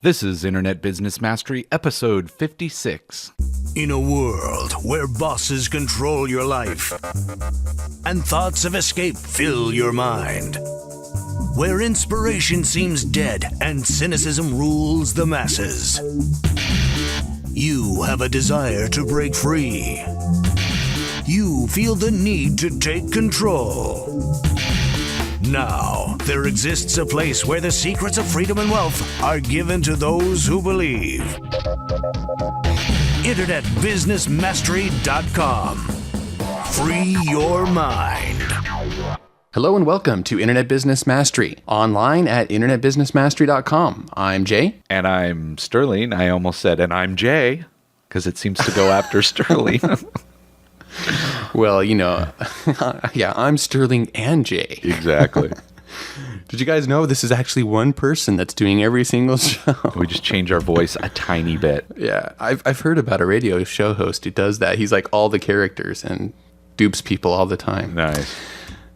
This is Internet Business Mastery, episode 56. In a world where bosses control your life and thoughts of escape fill your mind, where inspiration seems dead and cynicism rules the masses, you have a desire to break free. You feel the need to take control. Now, there exists a place where the secrets of freedom and wealth are given to those who believe. InternetBusinessMastery.com. Free your mind. Hello and welcome to Internet Business Mastery, online at InternetBusinessMastery.com. I'm Jay. And I'm Sterling. I almost said, and I'm Jay, because it seems to go after Sterling. Well, you know, yeah, I'm Sterling and Jay. Exactly. Did you guys know this is actually one person that's doing every single show? We just change our voice a tiny bit. Yeah, I've heard about a radio show host who does that. He's like all the characters and dupes people all the time. Nice.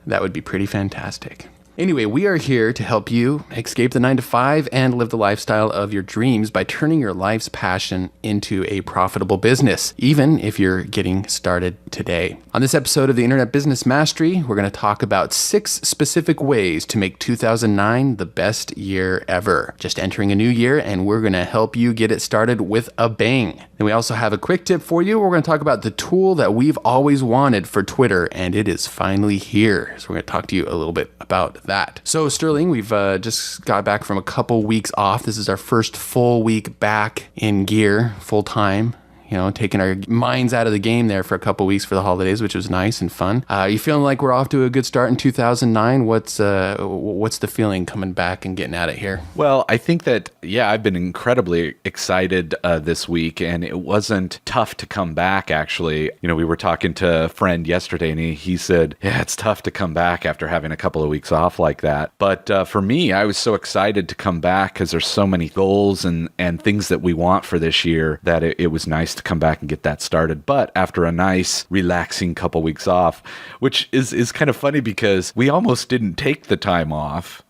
That would be pretty fantastic. Anyway, we are here to help you escape the 9-to-5 and live the lifestyle of your dreams by turning your life's passion into a profitable business, even if you're getting started today. On this episode of the Internet Business Mastery, we're going to talk about 6 specific ways to make 2009 the best year ever. Just entering a new year, and we're going to help you get it started with a bang. Then we also have a quick tip for you. We're going to talk about the tool that we've always wanted for Twitter, and it is finally here. So we're going to talk to you a little bit about that. So Sterling, we've just got back from a couple weeks off. This is our first full week back in gear, full time. You know, taking our minds out of the game there for a couple weeks for the holidays, which was nice and fun. You feeling like we're off to a good start in 2009? What's the feeling coming back and getting at it here? Well, I think that, I've been incredibly excited this week, and it wasn't tough to come back, actually. You know, we were talking to a friend yesterday, and he said, yeah, it's tough to come back after having a couple of weeks off like that. But for me, I was so excited to come back because there's so many goals and things that we want for this year that it was nice to come back and get that started. But after a nice, relaxing couple weeks off, which is kind of funny because we almost didn't take the time off.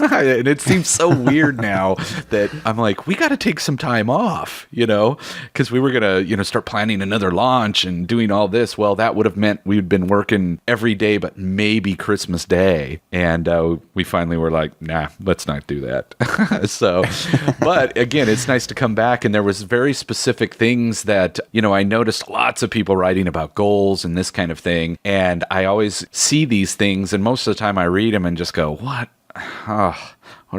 And it seems so weird now that I'm like, we got to take some time off, you know, because we were going to, start planning another launch and doing all this. Well, that would have meant we'd been working every day, but maybe Christmas Day. And we finally were like, nah, let's not do that. But again, it's nice to come back. And there was very specific things that, I noticed lots of people writing about goals and this kind of thing. And I always see these things. And most of the time I read them and just go, what are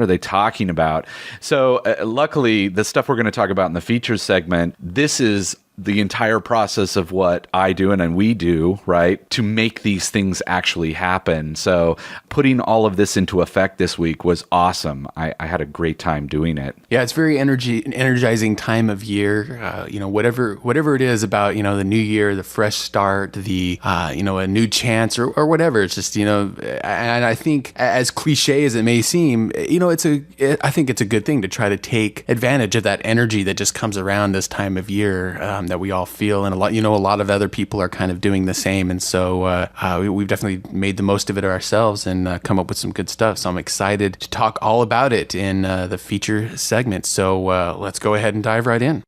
they talking about? So luckily, the stuff we're going to talk about in the features segment, this is the entire process of what I do and we do, right, to make these things actually happen. So putting all of this into effect this week was awesome. I had a great time doing it. Yeah, it's very energizing time of year. Whatever it is about, the new year, the fresh start, the, a new chance or whatever. It's just, and I think as cliche as it may seem, I think it's a good thing to try to take advantage of that energy that just comes around this time of year. That we all feel, and a lot of other people are kind of doing the same, and so we've definitely made the most of it ourselves and come up with some good stuff. So I'm excited to talk all about it in the feature segment. So let's go ahead and dive right in.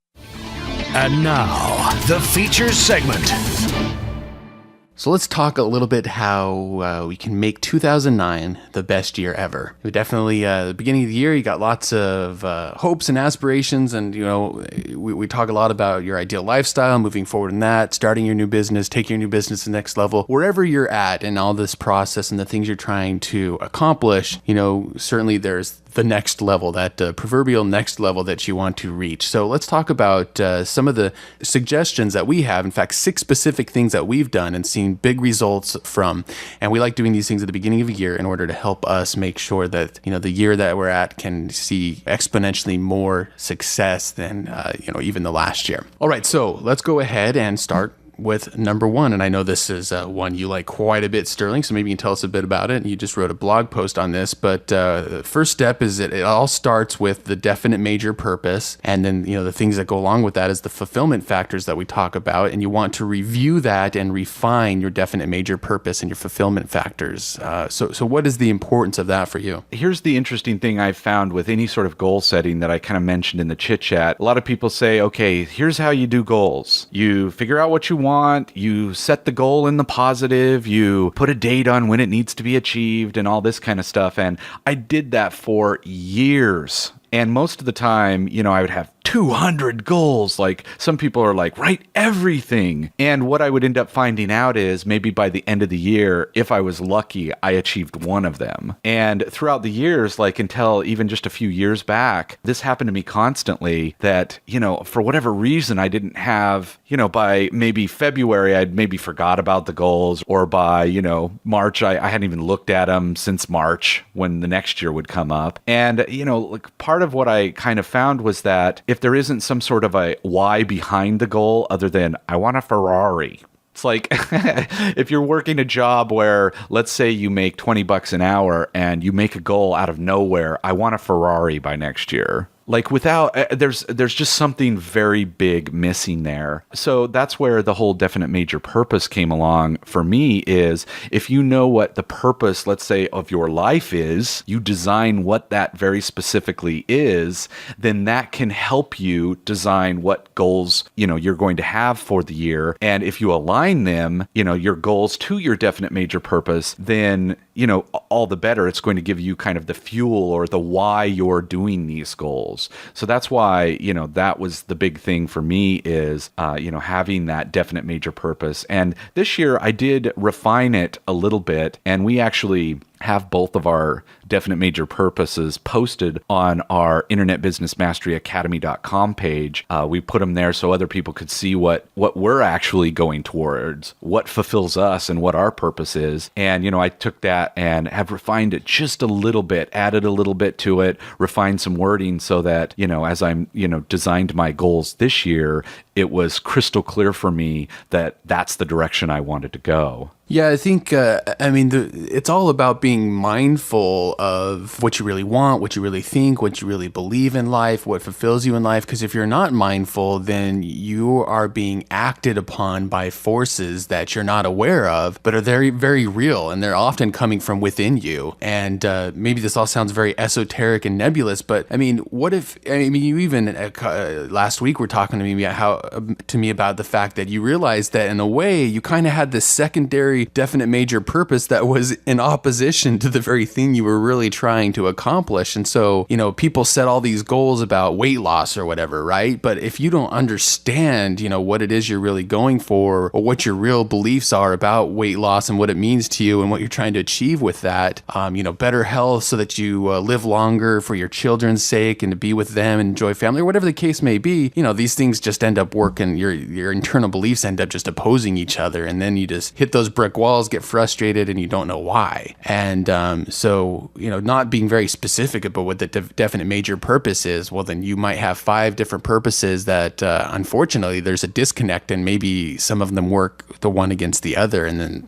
And now, the features segment. So let's talk a little bit how we can make 2009 the best year ever. We definitely, the beginning of the year, you got lots of hopes and aspirations, and we talk a lot about your ideal lifestyle, moving forward in that, starting your new business, taking your new business to the next level. Wherever you're at in all this process and the things you're trying to accomplish, certainly there's the next level, that proverbial next level that you want to reach. So let's talk about some of the suggestions that we have. In fact, 6 specific things that we've done and seen big results from. And we like doing these things at the beginning of a year in order to help us make sure that, the year that we're at can see exponentially more success than, even the last year. All right, so let's go ahead and start with number one. And I know this is one you like quite a bit, Sterling, so maybe you can tell us a bit about it. You just wrote a blog post on this, but the first step is that it all starts with the definite major purpose. And then, the things that go along with that is the fulfillment factors that we talk about. And you want to review that and refine your definite major purpose and your fulfillment factors. So what is the importance of that for you? Here's the interesting thing I've found with any sort of goal setting that I kind of mentioned in the chit chat. A lot of people say, okay, here's how you do goals. You figure out what you want, you set the goal in the positive, you put a date on when it needs to be achieved and all this kind of stuff. And I did that for years. And most of the time, I would have 200 goals. Like some people are like, write everything. And what I would end up finding out is maybe by the end of the year, if I was lucky, I achieved one of them. And throughout the years, like until even just a few years back, this happened to me constantly that, for whatever reason, I didn't have, by maybe February, I'd maybe forgot about the goals, or by, March, I hadn't even looked at them since March when the next year would come up. And, like part of what I kind of found was that if there isn't some sort of a why behind the goal other than I want a Ferrari. It's like if you're working a job where, let's say you make $20 an hour and you make a goal out of nowhere, I want a Ferrari by next year. Like without, there's just something very big missing there. So that's where the whole definite major purpose came along for me is if you know what the purpose, let's say, of your life is, you design what that very specifically is, then that can help you design what goals, you're going to have for the year. And if you align them, your goals to your definite major purpose, then, all the better. It's going to give you kind of the fuel or the why you're doing these goals. So that's why, that was the big thing for me is, having that definite major purpose. And this year I did refine it a little bit, and we actually have both of our definite major purposes posted on our Internet Business Mastery Academy.com page. We put them there so other people could see what we're actually going towards, what fulfills us and what our purpose is. And, I took that and have refined it just a little bit, added a little bit to it, refined some wording so that, as I'm, designed my goals this year, it was crystal clear for me that that's the direction I wanted to go. Yeah, I think, it's all about being mindful of what you really want, what you really think, what you really believe in life, what fulfills you in life. Because if you're not mindful, then you are being acted upon by forces that you're not aware of, but are very, very real. And they're often coming from within you. And maybe this all sounds very esoteric and nebulous, but what if, you even last week were talking to me about the fact that you realized that in a way you kind of had this secondary definite major purpose that was in opposition to the very thing you were really trying to accomplish. And so, people set all these goals about weight loss or whatever, right? But if you don't understand, what it is you're really going for or what your real beliefs are about weight loss and what it means to you and what you're trying to achieve with that, better health so that you live longer for your children's sake and to be with them and enjoy family or whatever the case may be, these things just end up working. Your internal beliefs end up just opposing each other. And then you just hit those brick walls, get frustrated, and you don't know why. And so, not being very specific about what the definite major purpose is, well, then you might have 5 different purposes that, unfortunately, there's a disconnect, and maybe some of them work the one against the other. And then,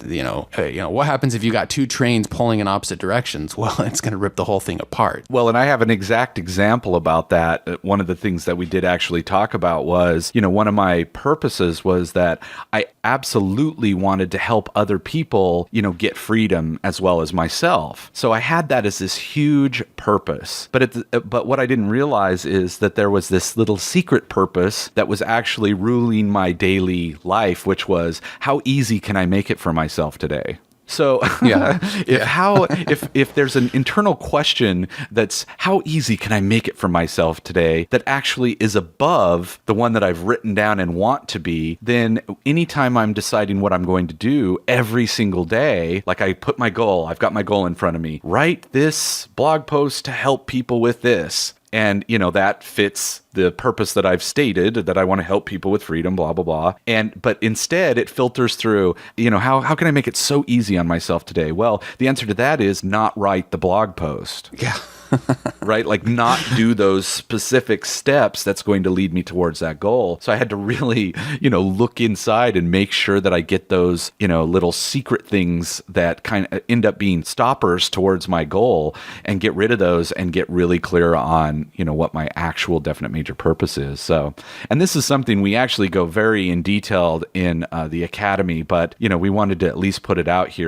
what happens if you got 2 trains pulling in opposite directions? Well, it's going to rip the whole thing apart. Well, and I have an exact example about that. One of the things that we did actually talk about was, one of my purposes was that I absolutely wanted to help other people, get freedom as well as myself. So I had that as this huge purpose. But what I didn't realize is that there was this little secret purpose that was actually ruling my daily life, which was how easy can I make it for myself today? So if there's an internal question that's how easy can I make it for myself today that actually is above the one that I've written down and want to be, then anytime I'm deciding what I'm going to do every single day, like I put my goal, I've got my goal in front of me, write this blog post to help people with this. And, that fits the purpose that I've stated, that I want to help people with freedom, blah, blah, blah. But instead it filters through, how can I make it so easy on myself today? Well, the answer to that is not write the blog post. Yeah. Right? Like not do those specific steps that's going to lead me towards that goal. So I had to really, look inside and make sure that I get those, little secret things that kind of end up being stoppers towards my goal and get rid of those and get really clear on, what my actual definite major purpose is. So, and this is something we actually go very in detailed in the academy, but, we wanted to at least put it out here.